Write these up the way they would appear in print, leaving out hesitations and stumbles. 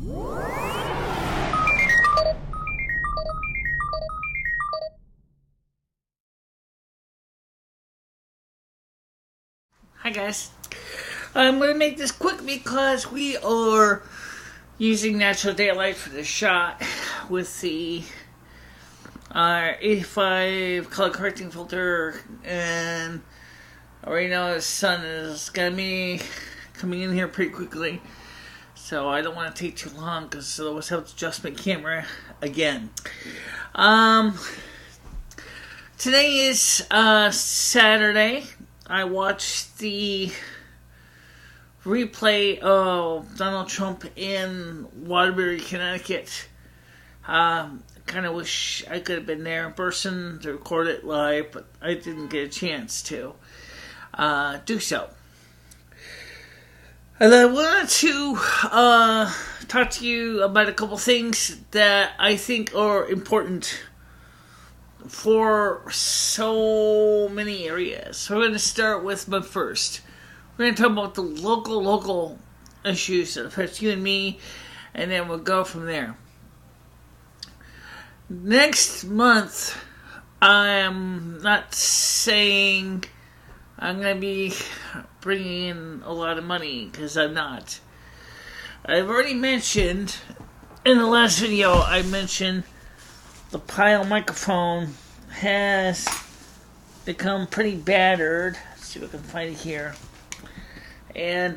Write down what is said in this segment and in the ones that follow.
Hi guys. I'm going to make this quick because we are using natural daylight for the shot with the 85 color correcting filter, and I already know the sun is going to be coming in here pretty quickly, so I don't want to take too long because otherwise I have to adjust my camera again. Today is Saturday. I watched the replay of Donald Trump in Waterbury, Connecticut. Kind of wish I could have been there in person to record it live, but I didn't get a chance to do so. And I wanted to talk to you about a couple things that I think are important for so many areas. So we're going to start with my first. We're going to talk about the local issues that affect you and me, and then we'll go from there. Next month, I'm not saying I'm going to be bringing in a lot of money, because I'm not. I've already mentioned, in the last video, I mentioned the pile microphone has become pretty battered. Let's see if I can find it here. And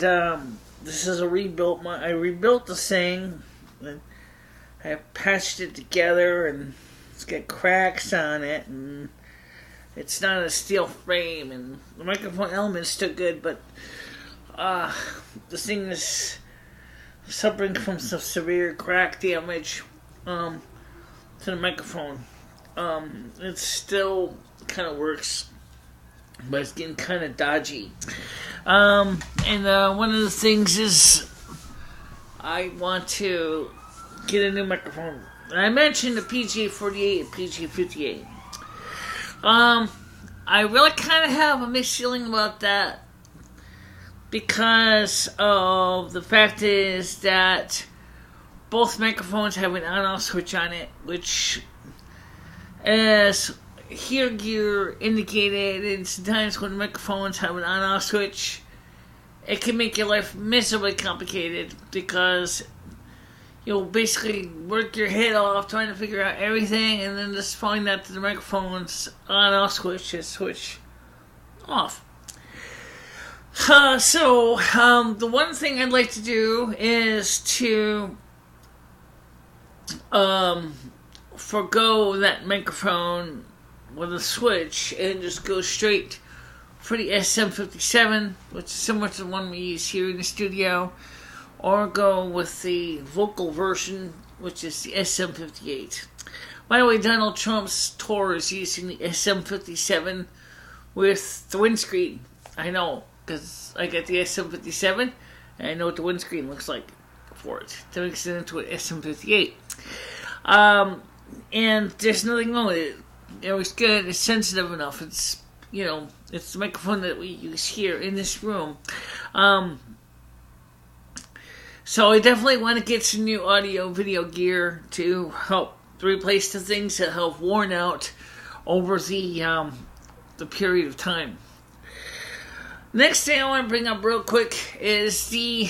this is a rebuilt. I rebuilt the thing. And I patched it together, and it's got cracks on it, and it's not a steel frame. And the microphone element's still good, but this thing is suffering from some severe crack damage to the microphone. It still kind of works, but it's getting kind of dodgy. And one of the things is I want to get a new microphone. I mentioned the PG48 and PG58. I really kind of have a mixed feeling about that, because of the fact is that both microphones have an on-off switch on it, which, as Hear Gear indicated, in sometimes when microphones have an on-off switch, it can make your life miserably complicated, because you'll basically work your head off trying to figure out everything, and then just find out that the microphone's on-off switch is switched off. The one thing I'd like to do is to forgo that microphone with a switch and just go straight for the SM57, which is similar to the one we use here in the studio, or go with the vocal version, which is the SM58. By the way, Donald Trump's tour is using the SM57 with the windscreen. I know, because I got the SM57, and I know what the windscreen looks like for it. That makes it into an SM58. And there's nothing wrong with it. It was good. It's sensitive enough. It's, it's the microphone that we use here in this room. So I definitely want to get some new audio video gear to help replace the things that have worn out over the period of time. Next thing I want to bring up real quick is the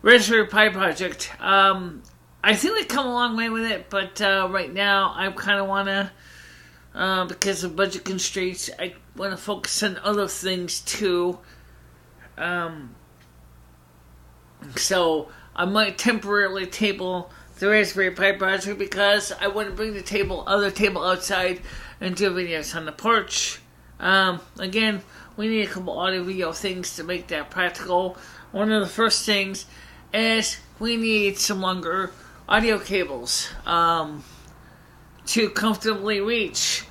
Raspberry Pi project. I think we've come a long way with it, but right now I kind of want to, because of budget constraints, I want to focus on other things too. So I might temporarily table the Raspberry Pi project, because I want to bring the other table outside and do videos on the porch. Again, we need a couple audio video things to make that practical. One of the first things is we need some longer audio cables to comfortably reach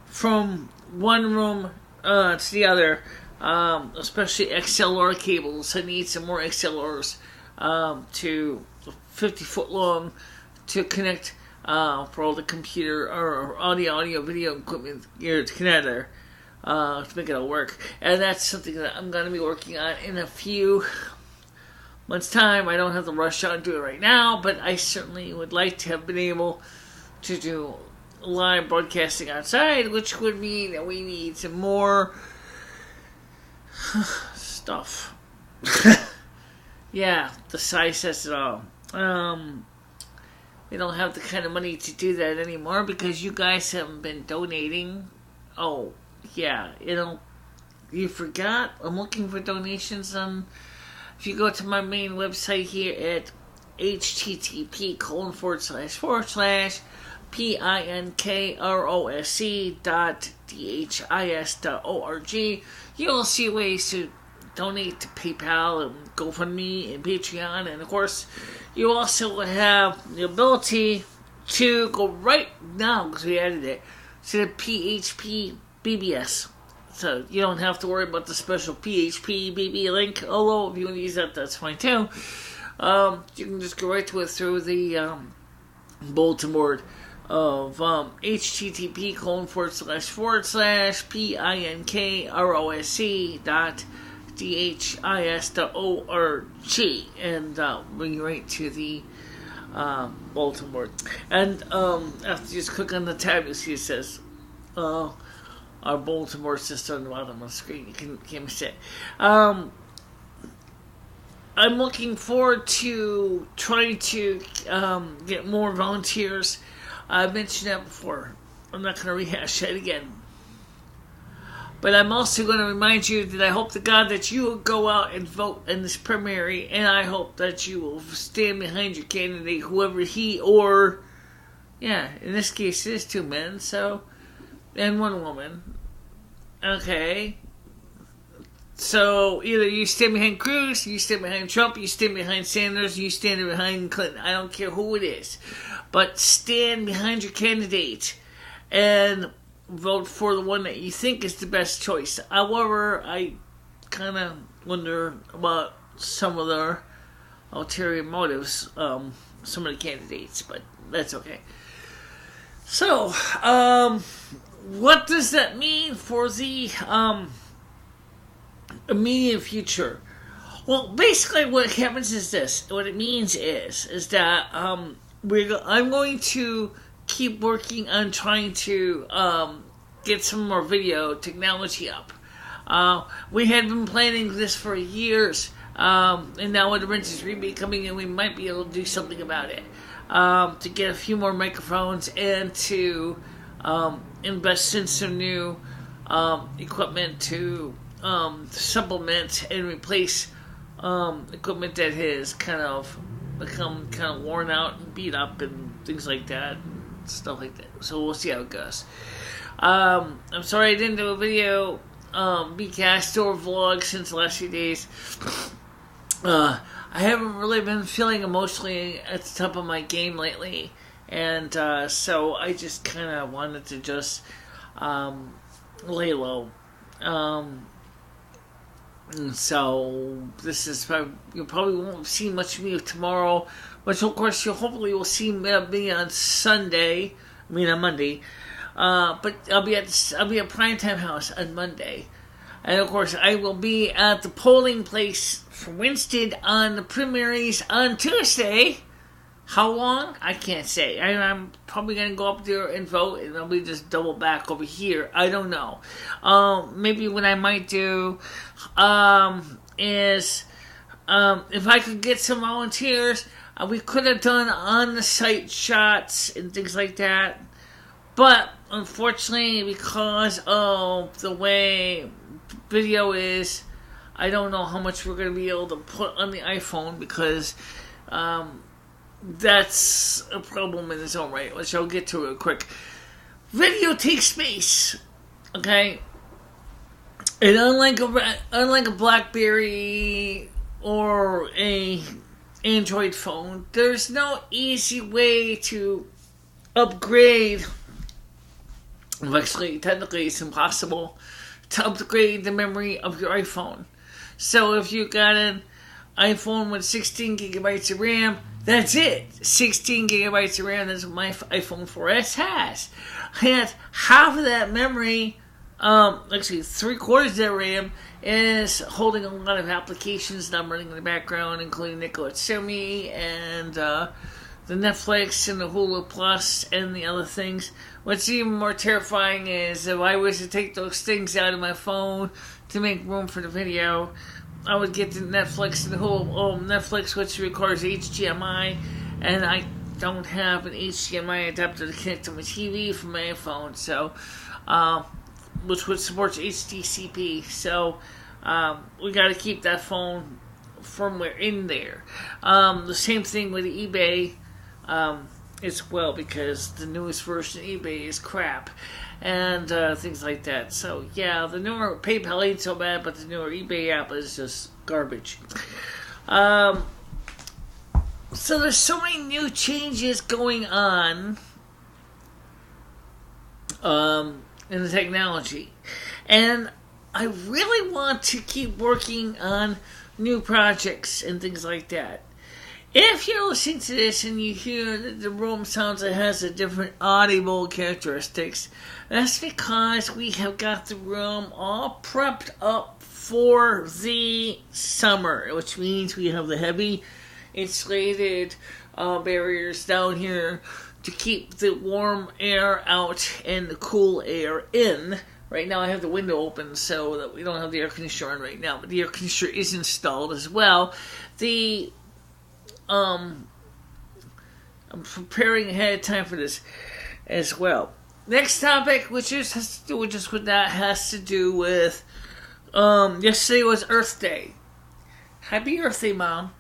from one room to the other, especially XLR cables. I need some more XLRs to 50 foot long to connect for all the computer or audio video equipment here together to make it all work. And that's something that I'm going to be working on in a few months' time. I don't have to rush out and do it right now, but I certainly would like to have been able to do live broadcasting outside, which would mean that we need some more stuff. Yeah, the size says it all. We don't have the kind of money to do that anymore because you guys haven't been donating. Oh, yeah, you forgot? I'm looking for donations on... If you go to my main website here at http://pinkrosc.dhis.org, you'll see ways to donate to PayPal and GoFundMe and Patreon, and of course you also have the ability to go right now, because we added it, to the PHP BBS. So you don't have to worry about the special PHP BB link, although if you want to use that, that's fine too. You can just go right to it through the bulletin board of http://pinkrosc.dhis.org, and bring you right to the bulletin board. And after you just click on the tab, you see it says our bulletin board is just on the bottom of the screen. You can't miss it. I'm looking forward to trying to get more volunteers. I've mentioned that before. I'm not going to rehash that again. But I'm also going to remind you that I hope to God that you will go out and vote in this primary, and I hope that you will stand behind your candidate, whoever he or, in this case it is 2 men, and 1 woman. Okay. So either you stand behind Cruz, you stand behind Trump, you stand behind Sanders, you stand behind Clinton. I don't care who it is. But stand behind your candidate and vote for the one that you think is the best choice. However, I kind of wonder about some of their ulterior motives, some of the candidates, but that's okay. So, what does that mean for the immediate future? Well, basically what happens is this. What it means is that I'm going to keep working on trying to get some more video technology up. We had been planning this for years, and now with the Renters Rebate coming in, we might be able to do something about it. To get a few more microphones and to invest in some new equipment to supplement and replace equipment that has kind of become kind of worn out and beat up and things like that, and stuff like that. So we'll see how it goes. I'm sorry I didn't do a video bcast or vlog since the last few days. I haven't really been feeling emotionally at the top of my game lately, and so I just kind of wanted to just lay low. So this is you probably won't see much of me tomorrow, which of course you hopefully will see me on Sunday. I mean on Monday, but I'll be at Primetime House on Monday, and of course I will be at the polling place for Winston on the primaries on Tuesday. How long? I can't say. I'm probably going to go up there and vote, and I'll be just double back over here. I don't know. Maybe what I might do is if I could get some volunteers, we could have done on-the-site shots and things like that. But unfortunately, because of the way video is, I don't know how much we're going to be able to put on the iPhone because that's a problem in its own right, which I'll get to real quick. Video takes space, okay? And unlike a BlackBerry or a Android phone, there's no easy way to upgrade. Actually, technically, it's impossible to upgrade the memory of your iPhone. So if you got an iPhone with 16 gigabytes of RAM, that's it. 16 gigabytes of RAM, that's what my iPhone 4S has. And half of that memory actually 3/4 of that RAM is holding a lot of applications that I'm running in the background, including Nico Semi and the Netflix and the Hulu Plus and the other things. What's even more terrifying is if I was to take those things out of my phone to make room for the video, I would get the Netflix and the Hulu. Netflix, which requires HDMI, and I don't have an HDMI adapter to connect to my TV from my phone, so which supports HDCP. So we got to keep that phone firmware in there. The same thing with the eBay as well, because the newest version of eBay is crap and things like that. So yeah, the newer PayPal ain't so bad, but the newer eBay app is just garbage. So there's so many new changes going on in the technology, and I really want to keep working on new projects and things like that. If you're listening to this and you hear that the room sounds like it has a different audible characteristics, that's because we have got the room all prepped up for the summer, which means we have the heavy insulated barriers down here to keep the warm air out and the cool air in. Right now I have the window open so that we don't have the air conditioner on right now, but the air conditioner is installed as well. I'm preparing ahead of time for this as well. Next topic, which has to do with just with that, has to do with yesterday was Earth Day. Happy Earth Day, Mom.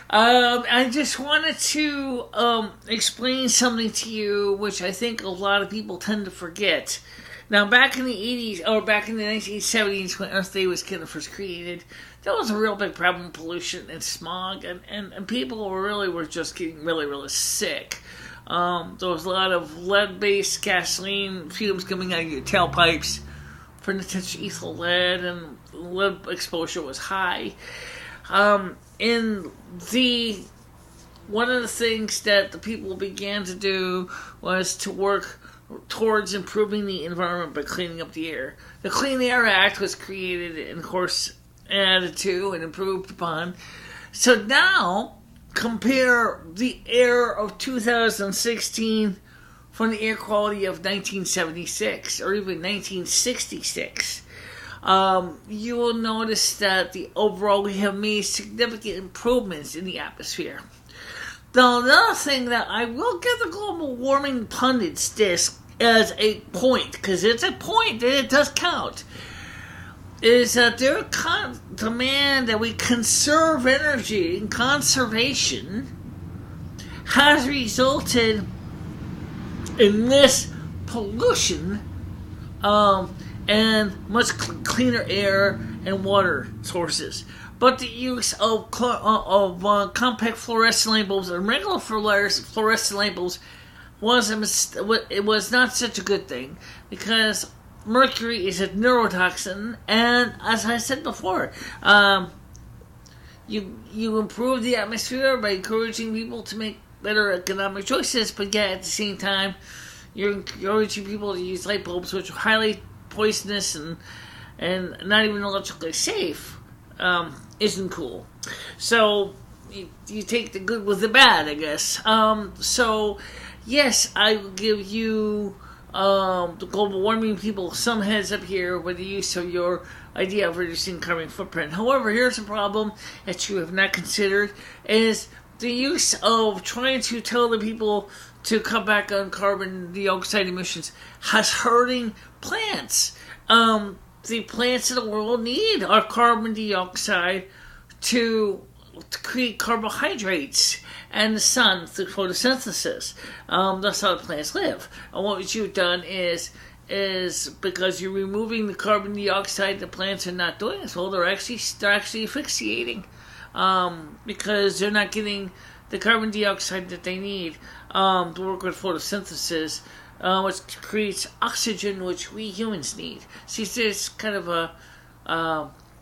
I just wanted to explain something to you, which I think a lot of people tend to forget. Now, back in the 80s, or back in the 1970s, when Earth Day was kind of first created, there was a real big problem with pollution and smog, and people were just getting really, really sick. There was a lot of lead-based gasoline fumes coming out of your tailpipes from the potential ethyl lead, and lead exposure was high. One of the things that the people began to do was to work towards improving the environment by cleaning up the air. The Clean Air Act was created and, of course, added to and improved upon. So now, compare the air of 2016 from the air quality of 1976 or even 1966. You will notice that overall we have made significant improvements in the atmosphere. Now, another thing that I will give the global warming pundits this as a point, because it's a point that it does count, is that their demand that we conserve energy and conservation has resulted in less pollution and much cleaner air and water sources. But the use of compact fluorescent light bulbs and regular fluorescent light bulbs was not such a good thing, because mercury is a neurotoxin, and as I said before, you improve the atmosphere by encouraging people to make better economic choices, but yet at the same time you're encouraging people to use light bulbs which are highly poisonous and not even electrically safe. Isn't cool. So you take the good with the bad, I guess. So yes, I will give you the global warming people some heads up here with the use of your idea of reducing carbon footprint. However, here's a problem that you have not considered, is the use of trying to tell the people to cut back on carbon dioxide emissions has hurting plants. The plants in the world need our carbon dioxide to create carbohydrates and the sun through photosynthesis. That's how the plants live. And what you've done is because you're removing the carbon dioxide, the plants are not doing this. Well, they're actually asphyxiating because they're not getting the carbon dioxide that they need to work with photosynthesis, which creates oxygen, which we humans need. See, it's kind of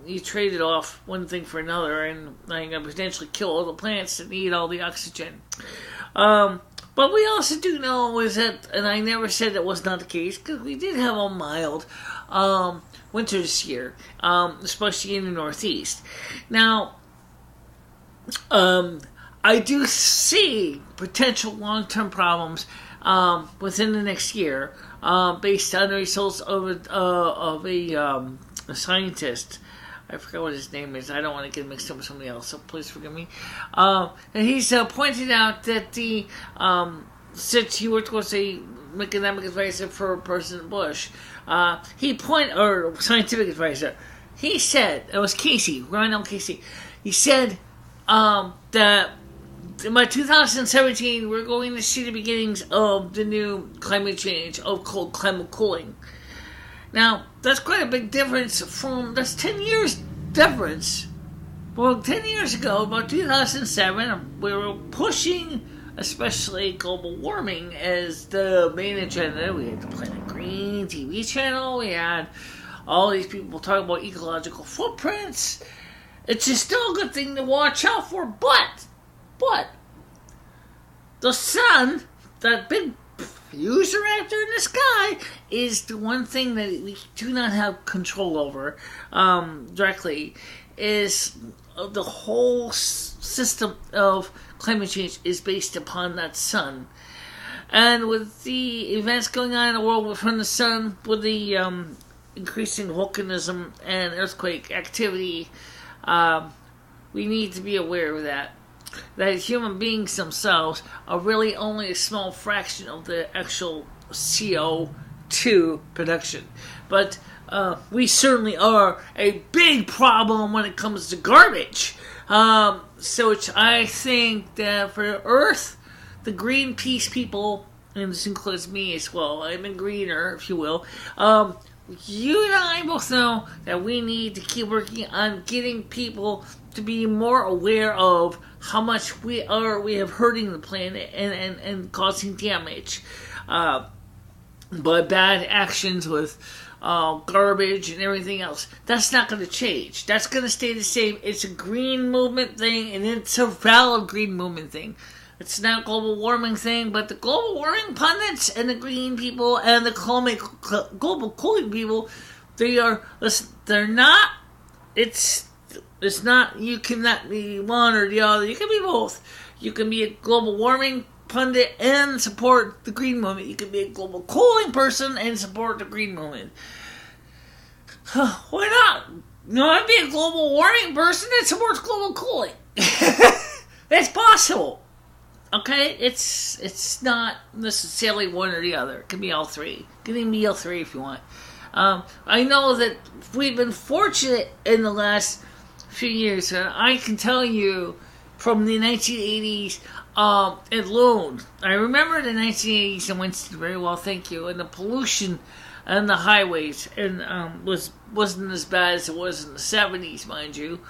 you trade it off one thing for another, and I'm going to potentially kill all the plants that need all the oxygen. But we also do know is that, and I never said that was not the case, because we did have a mild winter this year, especially in the Northeast. Now, I do see potential long-term problems within the next year, based on the results of a scientist. I forgot what his name is. I don't want to get mixed up with somebody else, so please forgive me. And he's pointed out that since he worked with a economic advisor for President Bush, or scientific advisor, he said, it was Casey, Ryan L. Casey, he said that by 2017, we're going to see the beginnings of the new climate change, of climate cooling. Now, that's quite a big difference that's 10 years difference. Well, 10 years ago, about 2007, we were pushing, especially global warming, as the main agenda. We had the Planet Green TV channel, we had all these people talking about ecological footprints. It's just still a good thing to watch out for, but the sun, that big fuse reactor in the sky, is the one thing that we do not have control over directly. Is the whole system of climate change is based upon that sun. And with the events going on in the world from the sun, with the increasing volcanism and earthquake activity, we need to be aware of that human beings themselves are really only a small fraction of the actual CO2 production. But we certainly are a big problem when it comes to garbage. So I think that for Earth, the Greenpeace people, and this includes me as well, I'm a greener, if you will, you and I both know that we need to keep working on getting people to be more aware of how much we have hurting the planet and causing damage by bad actions with garbage and everything else. That's not going to change. That's going to stay the same. It's a green movement thing, and it's a valid green movement thing. It's not a global warming thing, but the global warming pundits and the green people and the global cooling people, they're not, it's not, you cannot be one or the other. You can be both. You can be a global warming pundit and support the green movement. You can be a global cooling person and support the green movement. Why not? No, I'd be a global warming person that supports global cooling. That's possible. Okay, it's not necessarily one or the other. It can be all three. It can even be all three if you want. I know that we've been fortunate in the last few years, and I can tell you from the 1980s, it loomed. I remember the 1980s in Winston very well, thank you, and the pollution on the highways and wasn't as bad as it was in the 70s, mind you,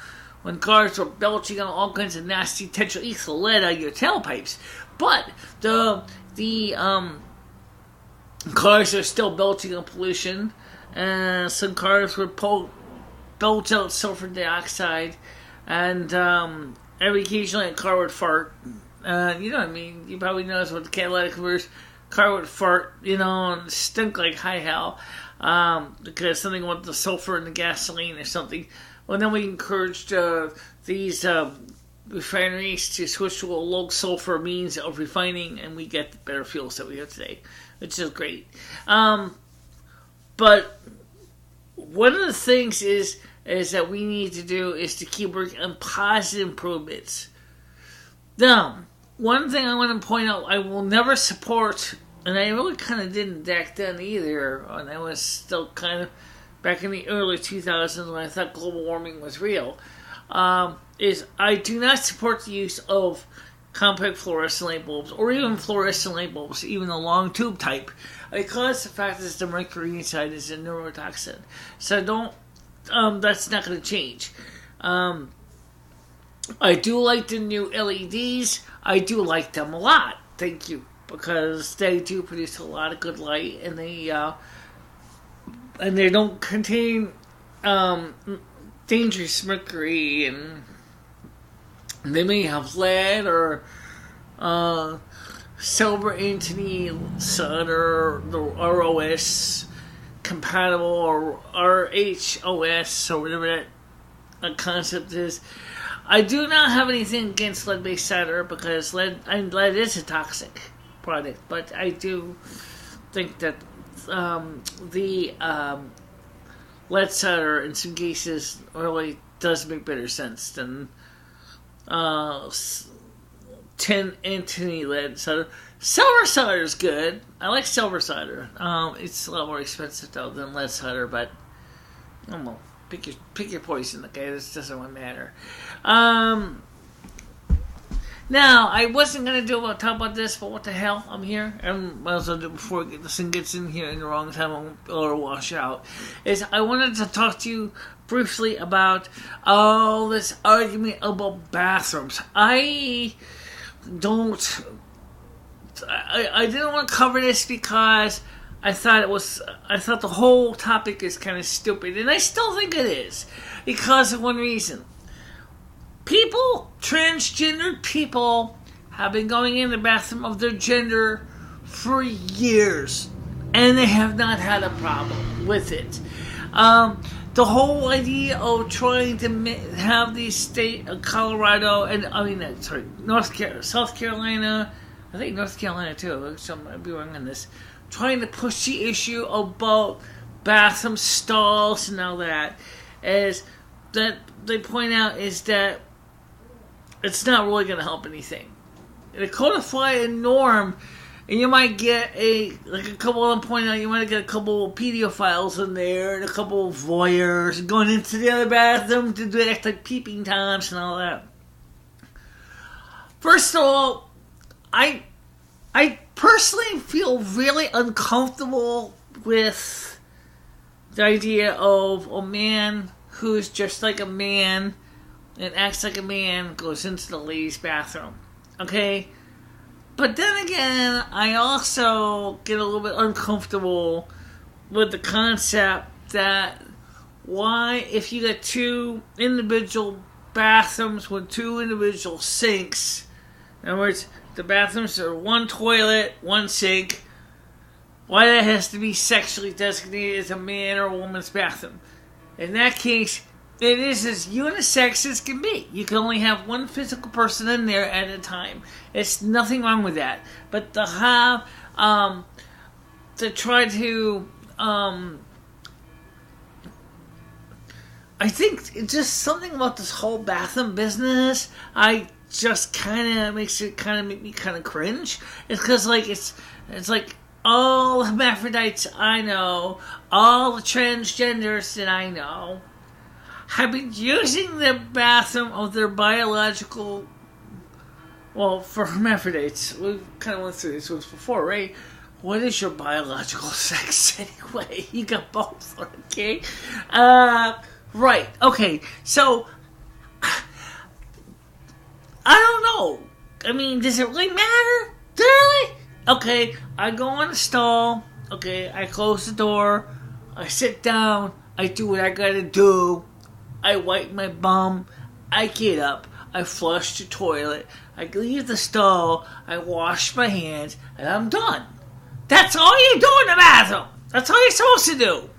when cars were belching on all kinds of nasty tetraethyl lead out of your tailpipes. But the cars are still belching on pollution, and some cars were belch out sulfur dioxide, and occasionally a car would fart. You know what I mean? You probably noticed what the catalytic converter's car would fart, and stink like high hell, because something with the sulfur in the gasoline or something. Well, then we encouraged these refineries to switch to a low sulfur means of refining, and we get the better fuels that we have today, which is great. But one of the things is that we need to do is to keep working on positive improvements. Now, one thing I want to point out, I will never support, and I really kind of didn't back then either, and I was still kind of back in the early 2000s when I thought global warming was real, is I do not support the use of compact fluorescent light bulbs, or even fluorescent light bulbs, even the long tube type, because the fact that the mercury inside is a neurotoxin. So that's not going to change. I do like the new LEDs. I do like them a lot. Thank you. Because they do produce a lot of good light, and they don't contain dangerous mercury, and they may have lead or silver antimony sun or the ROS compatible or RHOS or whatever that concept is. I do not have anything against lead-based cider because lead is a toxic product, but I do think that the lead cider in some cases really does make better sense than 10 Anthony lead cider. Silver cider is good. I like silver cider. It's a lot more expensive though than lead cider, but I don't know. Pick your poison, okay? This doesn't really matter. Now, I wasn't going to talk about this, but what the hell? I'm here. And might as well do it before this thing gets in here in the wrong time or wash out. I wanted to talk to you briefly about all this argument about bathrooms. I didn't want to cover this because I thought the whole topic is kind of stupid, and I still think it is, because of one reason. Transgendered people, have been going in the bathroom of their gender for years, and they have not had a problem with it. The whole idea of trying to have the state of Colorado, South Carolina, I think North Carolina too, so I might be wrong on this, trying to push the issue about bathroom stalls and all that, is that they point out is that it's not really going to help anything. To codify a norm, and you might get a couple of them point out, you might get a couple of pedophiles in there, and a couple of voyeurs going into the other bathroom to do act like peeping toms and all that. First of all, I personally feel really uncomfortable with the idea of a man who's just like a man and acts like a man goes into the ladies' bathroom. Okay? But then again, I also get a little bit uncomfortable with the concept that why, if you got two individual bathrooms with two individual sinks, in other words, the bathrooms are one toilet, one sink, why that has to be sexually designated as a man or a woman's bathroom. In that case, it is as unisex as can be. You can only have one physical person in there at a time. It's nothing wrong with that. But to have, to try to, I think it's just something about this whole bathroom business, just kind of make me kind of cringe. It's because it's like all the hermaphrodites I know, all the transgenders that I know, have been using the bathroom of their biological. Well, for hermaphrodites, we kind of went through this once before, right? What is your biological sex anyway? You got both, okay? Right. Okay. So I don't know. I mean, does it really matter? Really? Okay, I go on the stall. Okay, I close the door. I sit down. I do what I gotta do. I wipe my bum. I get up. I flush the toilet. I leave the stall. I wash my hands. And I'm done. That's all you do in the bathroom. That's all you're supposed to do.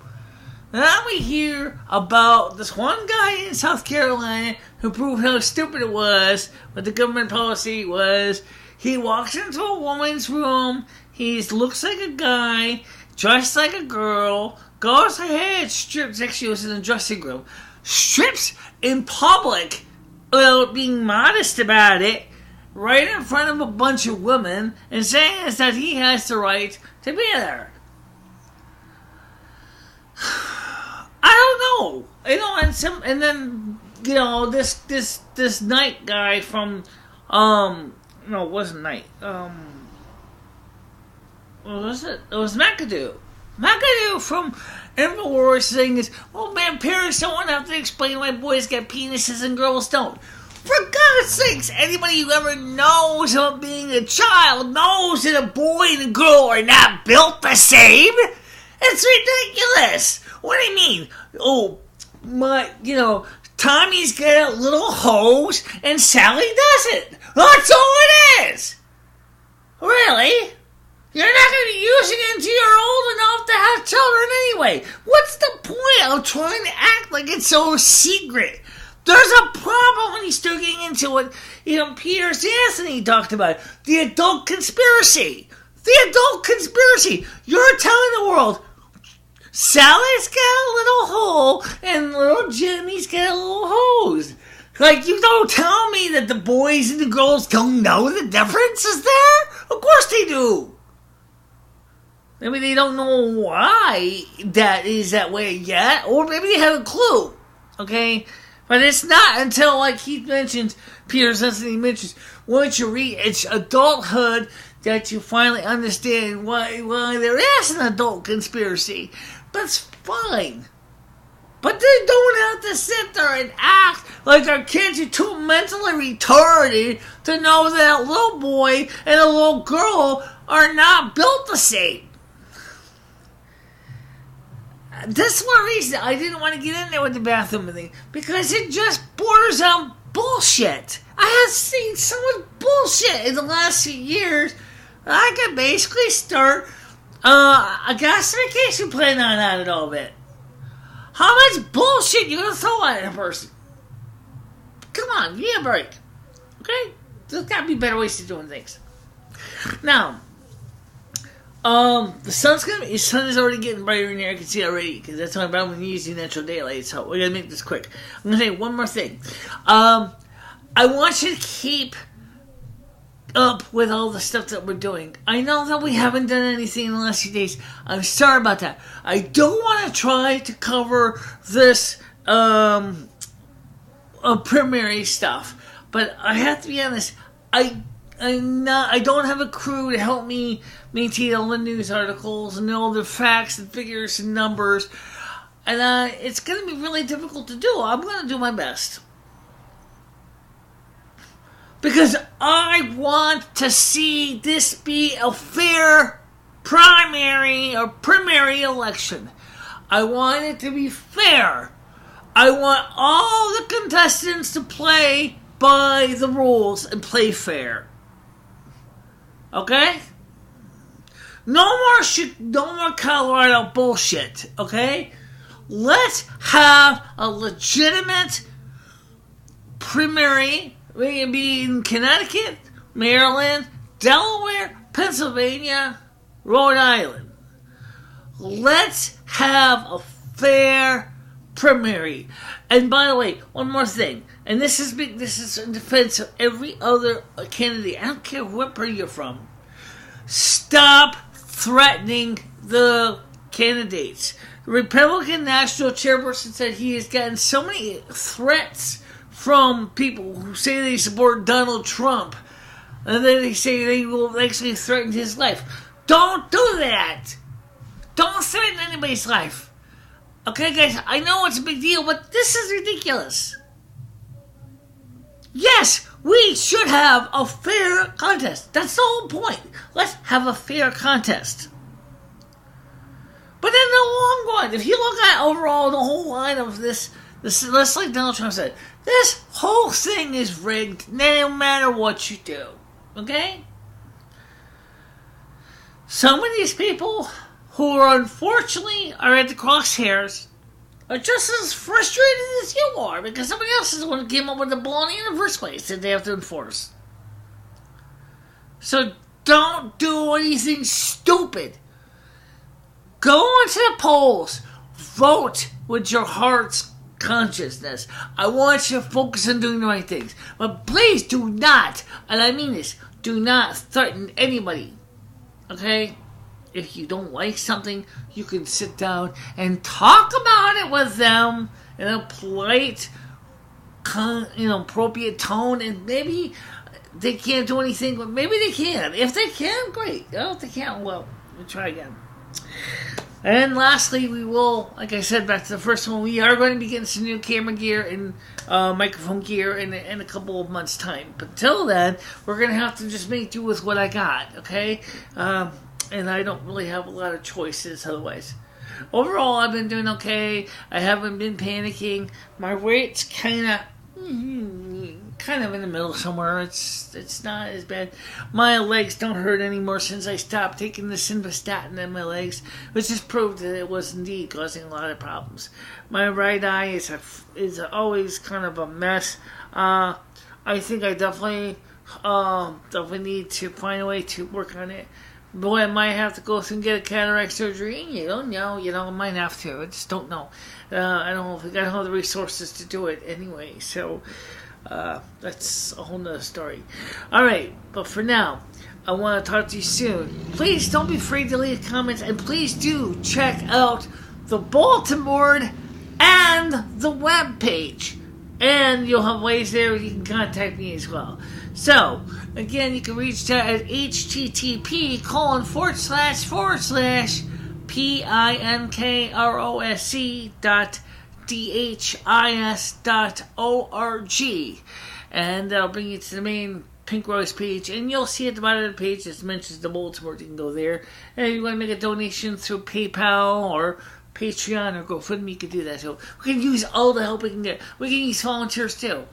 Now we hear about this one guy in South Carolina who proved how stupid it was, what the government policy was. He walks into a woman's room, he looks like a guy, dressed like a girl, goes ahead, strips, actually it was in the dressing room, strips in public without being modest about it, right in front of a bunch of women, and saying that he has the right to be there. I don't know. And then this Knight guy from no, it wasn't Knight. What was it? It was McAdoo. McAdoo from InfoWars saying is, well, man, parents don't want to have to explain why boys get penises and girls don't. For God's sakes, anybody who ever knows about being a child knows that a boy and a girl are not built the same. It's ridiculous. What do you mean? Oh, Tommy's got a little hose and Sally doesn't. That's all it is. Really? You're not going to be using it until you're old enough to have children anyway. What's the point of trying to act like it's so secret? There's a problem when you start getting into what Peter Anthony talked about. The adult conspiracy. The adult conspiracy. You're telling the world, Sally's got a little hole and little Jimmy's got a little hose. Like, you don't tell me that the boys and the girls don't know the difference is there? Of course they do. Maybe they don't know why that is that way yet, or maybe they have a clue, okay? But it's not until, like he mentions, Peter Anthony mentions, once you reach it's adulthood that you finally understand why there is an adult conspiracy. That's fine. But they don't have to sit there and act like our kids are too mentally retarded to know that a little boy and a little girl are not built the same. That's one reason I didn't want to get in there with the bathroom thing, because it just borders on bullshit. I have seen so much bullshit in the last few years. I could basically start a gasification plan on that all of it. How much bullshit you gonna throw at a person? Come on, give me a break. Okay? There's gotta be better ways to doing things. Now, the sun is already getting brighter in here. I can see it already, because that's my problem when using natural daylight, so we're gonna make this quick. I'm gonna say one more thing. I want you to keep up with all the stuff that we're doing. I know that we haven't done anything in the last few days. I'm sorry about that. I don't want to try to cover this primary stuff, but I have to be honest. I don't have a crew to help me maintain all the news articles and all the facts and figures and numbers, and it's going to be really difficult to do. I'm going to do my best. Because I want to see this be a fair primary election. I want it to be fair. I want all the contestants to play by the rules and play fair. Okay? No more Colorado bullshit. Okay? Let's have a legitimate primary. We can be in Connecticut, Maryland, Delaware, Pennsylvania, Rhode Island. Let's have a fair primary. And by the way, one more thing. And this is in defense of every other candidate. I don't care what party you're from. Stop threatening the candidates. The Republican National Chairperson said he has gotten so many threats from people who say they support Donald Trump, and then they say they will actually threaten his life. Don't do that. Don't threaten anybody's life. Okay, guys, I know it's a big deal, but this is ridiculous. Yes, we should have a fair contest. That's the whole point. Let's have a fair contest. But in the long run, if you look at overall the whole line of this, just like Donald Trump said, this whole thing is rigged no matter what you do. Okay? Some of these people who are unfortunately are at the crosshairs are just as frustrated as you are, because somebody else is the one who came up with the baloney in the first place that they have to enforce. So don't do anything stupid. Go into the polls. Vote with your heart's consciousness. I want you to focus on doing the right things. But please do not, and I mean this, do not threaten anybody. Okay? If you don't like something, you can sit down and talk about it with them in a polite, appropriate tone, and maybe they can't do anything, but maybe they can. If they can, great. If they can't, well, we'll try again. And lastly, we will, like I said, back to the first one, we are going to be getting some new camera gear and microphone gear in a couple of months' time. But until then, we're going to have to just make do with what I got, okay? And I don't really have a lot of choices otherwise. Overall, I've been doing okay. I haven't been panicking. My weight's kind of kind of in the middle somewhere. It's not as bad. My legs don't hurt anymore since I stopped taking the simvastatin in my legs, which just proved that it was indeed causing a lot of problems. My right eye is always kind of a mess. I think I definitely need to find a way to work on it. Boy, I might have to go through and get a cataract surgery. You don't know. I might have to. I just don't know. I don't have the resources to do it anyway. So that's a whole nother story. All right, but for now, I want to talk to you soon. Please don't be afraid to leave comments, and please do check out the bulletin board and the web page. And you'll have ways there where you can contact me as well. So, again, you can reach out at http://pinkrosc.dhis.org. And that'll bring you to the main Pink Rose page. And you'll see at the bottom of the page, it mentions the bulletin board. You can go there. And if you want to make a donation through PayPal or Patreon or GoFundMe, you can do that. So we can use all the help we can get. We can use volunteers too,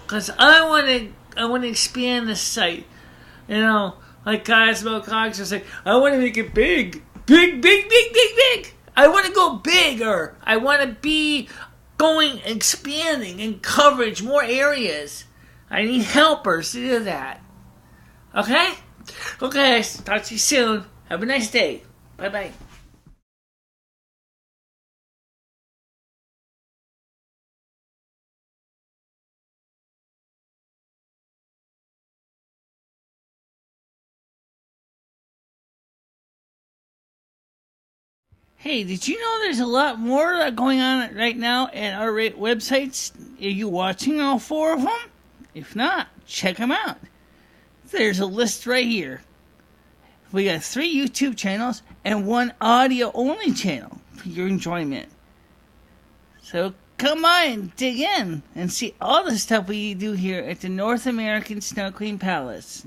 because I want to expand the site. Like Guys About Cogs was like, I want to make it big. I want to go bigger. I want to be expanding in coverage, more areas. I need helpers to do that. Okay, guys. Talk to you soon. Have a nice day. Bye. Hey, did you know there's a lot more going on right now at our websites? Are you watching all 4 of them? If not, check them out. There's a list right here. We got 3 YouTube channels and 1 audio-only channel for your enjoyment. So come on, dig in and see all the stuff we do here at the North American Snow Queen Palace.